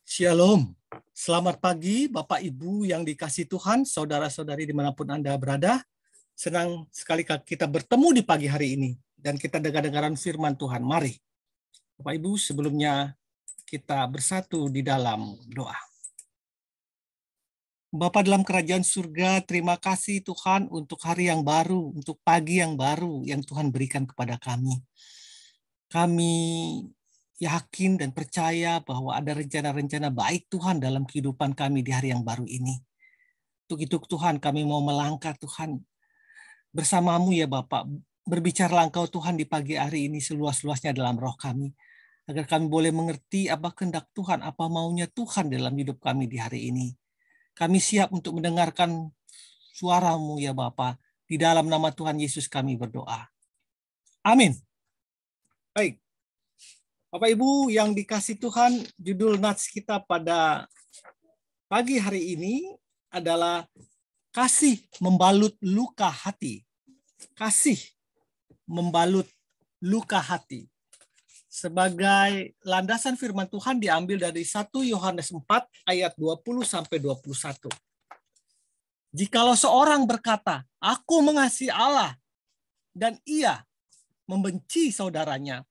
Shalom, selamat pagi Bapak Ibu yang dikasihi Tuhan, saudara-saudari dimanapun Anda berada. Senang sekali kita bertemu di pagi hari ini dan kita dengar-dengaran firman Tuhan. Mari Bapak Ibu, sebelumnya kita bersatu di dalam doa. Bapa dalam kerajaan surga, terima kasih Tuhan untuk hari yang baru, untuk pagi yang baru yang Tuhan berikan kepada kami. Kami yakin dan percaya bahwa ada rencana-rencana baik Tuhan dalam kehidupan kami di hari yang baru ini. Untuk itu Tuhan kami mau melangkah Tuhan bersamamu ya Bapak. Berbicaralah Engkau Tuhan di pagi hari ini seluas-luasnya dalam roh kami. Agar kami boleh mengerti apa kehendak Tuhan, apa maunya Tuhan dalam hidup kami di hari ini. Kami siap untuk mendengarkan suara-Mu ya Bapak. Di dalam nama Tuhan Yesus kami berdoa. Amin. Baik. Bapak Ibu yang dikasih Tuhan, judul nats kita pada pagi hari ini adalah kasih membalut luka hati. Kasih membalut luka hati. Sebagai landasan firman Tuhan diambil dari 1 Yohanes 4 ayat 20 sampai 21. Jikalau seorang berkata, "Aku mengasihi Allah," dan ia membenci saudaranya,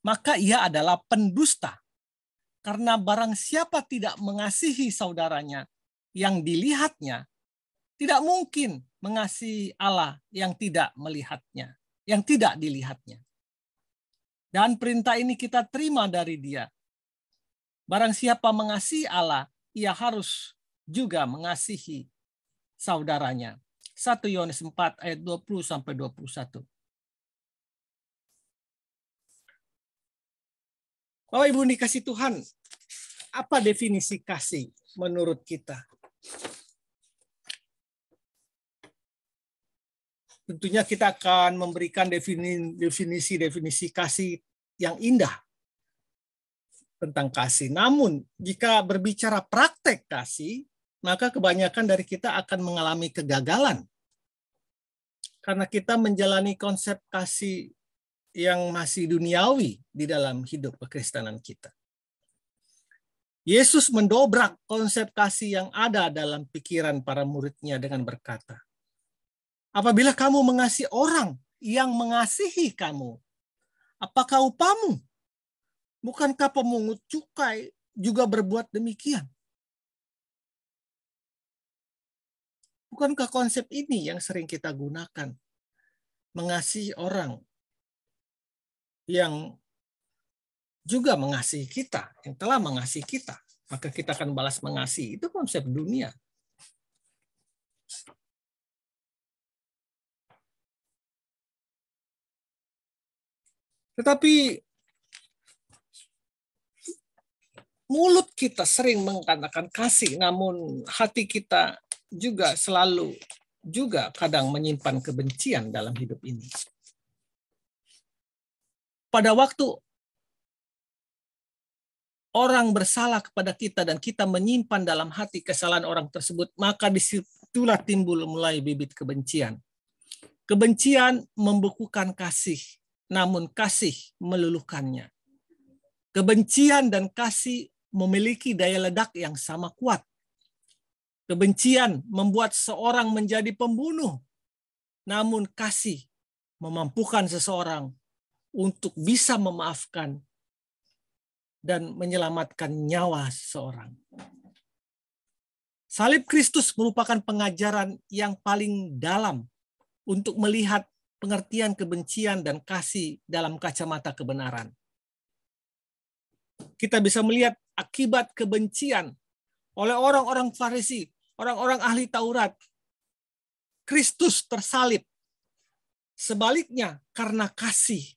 maka ia adalah pendusta. Karena barang siapa tidak mengasihi saudaranya yang dilihatnya, tidak mungkin mengasihi Allah yang tidak melihatnya, yang tidak dilihatnya. Dan perintah ini kita terima dari Dia. Barang siapa mengasihi Allah, ia harus juga mengasihi saudaranya. 1 Yohanes 4 ayat 20 sampai 21. Bapak Ibu dikasih Tuhan, apa definisi kasih menurut kita? Tentunya kita akan memberikan definisi kasih yang indah tentang kasih. Namun, jika berbicara praktek kasih, maka kebanyakan dari kita akan mengalami kegagalan. Karena kita menjalani konsep kasih yang masih duniawi di dalam hidup kekristenan kita. Yesus mendobrak konsep kasih yang ada dalam pikiran para muridnya dengan berkata, "Apabila kamu mengasihi orang yang mengasihi kamu, apakah upamu? Bukankah pemungut cukai juga berbuat demikian?" Bukankah konsep ini yang sering kita gunakan? Mengasihi orang yang juga mengasihi kita, yang telah mengasihi kita, maka kita akan balas mengasihi. Itu konsep dunia. Tetapi mulut kita sering mengatakan kasih, namun hati kita juga selalu kadang menyimpan kebencian dalam hidup ini. Pada waktu orang bersalah kepada kita dan kita menyimpan dalam hati kesalahan orang tersebut, maka disitulah timbul mulai bibit kebencian. Kebencian membekukan kasih, namun kasih meluluhkannya. Kebencian dan kasih memiliki daya ledak yang sama kuat. Kebencian membuat seorang menjadi pembunuh, namun kasih memampukan seseorang untuk bisa memaafkan dan menyelamatkan nyawa seseorang. Salib Kristus merupakan pengajaran yang paling dalam untuk melihat pengertian kebencian dan kasih dalam kacamata kebenaran. Kita bisa melihat akibat kebencian oleh orang-orang Farisi, orang-orang ahli Taurat. Kristus tersalib. Sebaliknya, karena kasih,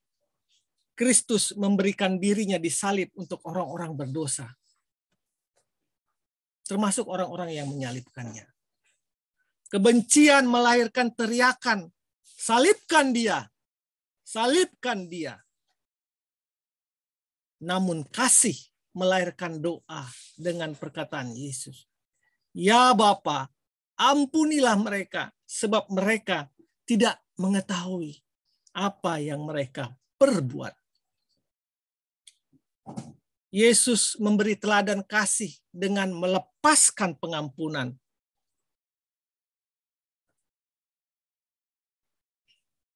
Kristus memberikan dirinya disalib untuk orang-orang berdosa. Termasuk orang-orang yang menyalibkannya. Kebencian melahirkan teriakan, "Salibkan dia! Salibkan dia!" Namun kasih melahirkan doa dengan perkataan Yesus. "Ya Bapa, ampunilah mereka, sebab mereka tidak mengetahui apa yang mereka perbuat." Yesus memberi teladan kasih dengan melepaskan pengampunan.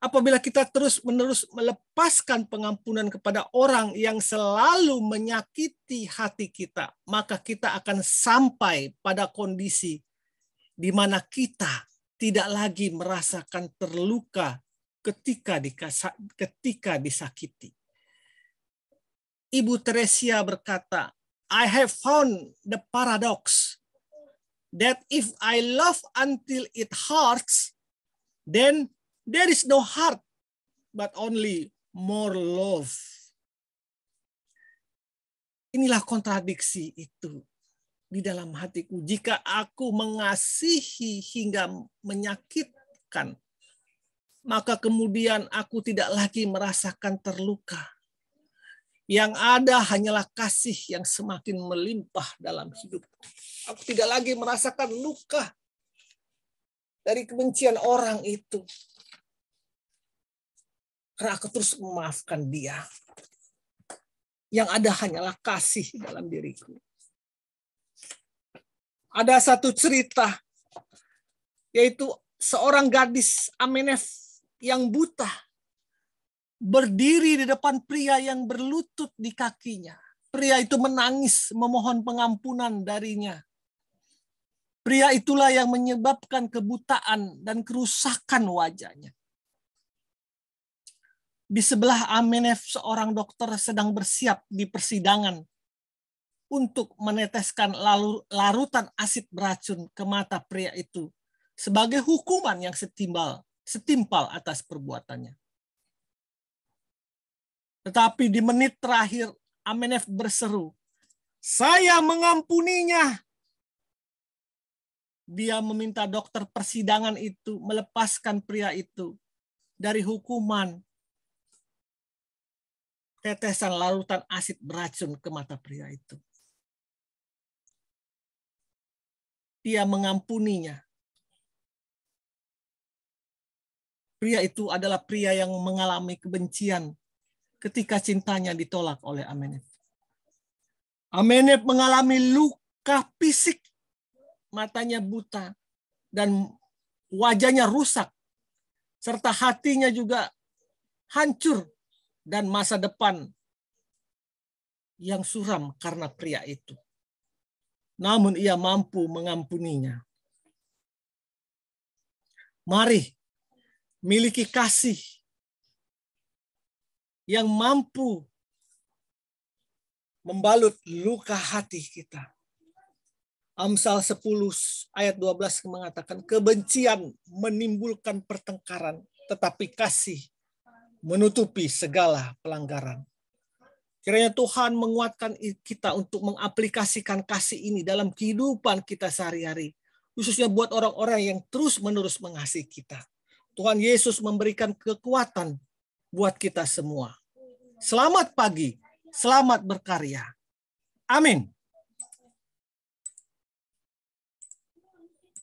Apabila kita terus-menerus melepaskan pengampunan kepada orang yang selalu menyakiti hati kita, maka kita akan sampai pada kondisi di mana kita tidak lagi merasakan terluka ketika disakiti. Ibu Teresia berkata, I have found the paradox that if I love until it hurts, then there is no heart, but only more love. Inilah kontradiksi itu di dalam hatiku. Jika aku mengasihi hingga menyakitkan, maka kemudian aku tidak lagi merasakan terluka. Yang ada hanyalah kasih yang semakin melimpah dalam hidupku. Aku tidak lagi merasakan luka dari kebencian orang itu. Karena aku terus memaafkan dia. Yang ada hanyalah kasih dalam diriku. Ada satu cerita, yaitu seorang gadis Amenef yang buta, berdiri di depan pria yang berlutut di kakinya. Pria itu menangis memohon pengampunan darinya. Pria itulah yang menyebabkan kebutaan dan kerusakan wajahnya. Di sebelah Amenef seorang dokter sedang bersiap di persidangan untuk meneteskan larutan asid beracun ke mata pria itu sebagai hukuman yang setimpal atas perbuatannya. Tetapi di menit terakhir Amenef berseru, "Saya mengampuninya." Dia meminta dokter persidangan itu melepaskan pria itu dari hukuman tetesan larutan asid beracun ke mata pria itu. Dia mengampuninya. Pria itu adalah pria yang mengalami kebencian ketika cintanya ditolak oleh Amenef. Amenef mengalami luka fisik, matanya buta, dan wajahnya rusak, serta hatinya juga hancur, dan masa depan yang suram karena pria itu. Namun ia mampu mengampuninya. Mari miliki kasih yang mampu membalut luka hati kita. Amsal 10 ayat 12 mengatakan, kebencian menimbulkan pertengkaran, tetapi kasih menutupi segala pelanggaran. Kiranya Tuhan menguatkan kita untuk mengaplikasikan kasih ini dalam kehidupan kita sehari-hari. Khususnya buat orang-orang yang terus-menerus mengasihi kita. Tuhan Yesus memberikan kekuatan buat kita semua. Selamat pagi, selamat berkarya. Amin.